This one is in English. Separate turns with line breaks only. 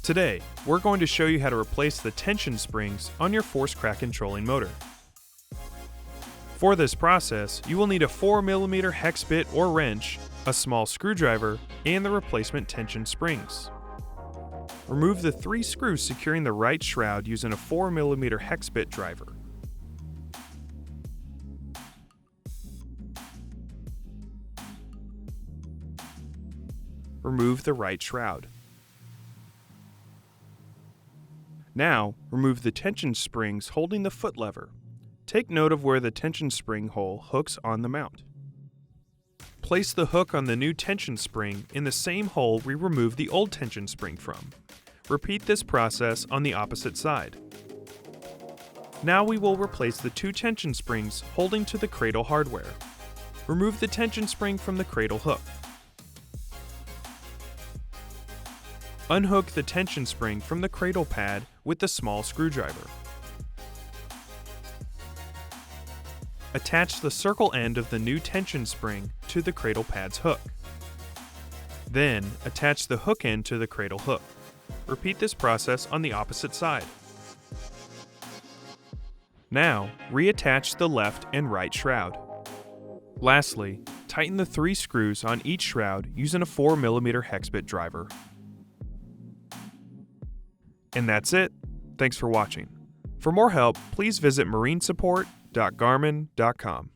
Today, we're going to show you how to replace the tension springs on your Force Kraken Trolling Motor. For this process, you will need a 4mm hex bit or wrench, a small screwdriver, and the replacement tension springs. Remove the 3 screws securing the right shroud using a 4mm hex bit driver. Remove the right shroud. Now, remove the tension springs holding the foot lever. Take note of where the tension spring hole hooks on the mount. Place the hook on the new tension spring in the same hole we removed the old tension spring from. Repeat this process on the opposite side. Now we will replace the 2 tension springs holding to the cradle hardware. Remove the tension spring from the cradle hook. Unhook the tension spring from the cradle pad with the small screwdriver. Attach the circle end of the new tension spring to the cradle pad's hook. Then, attach the hook end to the cradle hook. Repeat this process on the opposite side. Now, reattach the left and right shroud. Lastly, tighten the 3 screws on each shroud using a 4mm hex bit driver. And that's it. Thanks for watching. For more help, please visit marinesupport.garmin.com.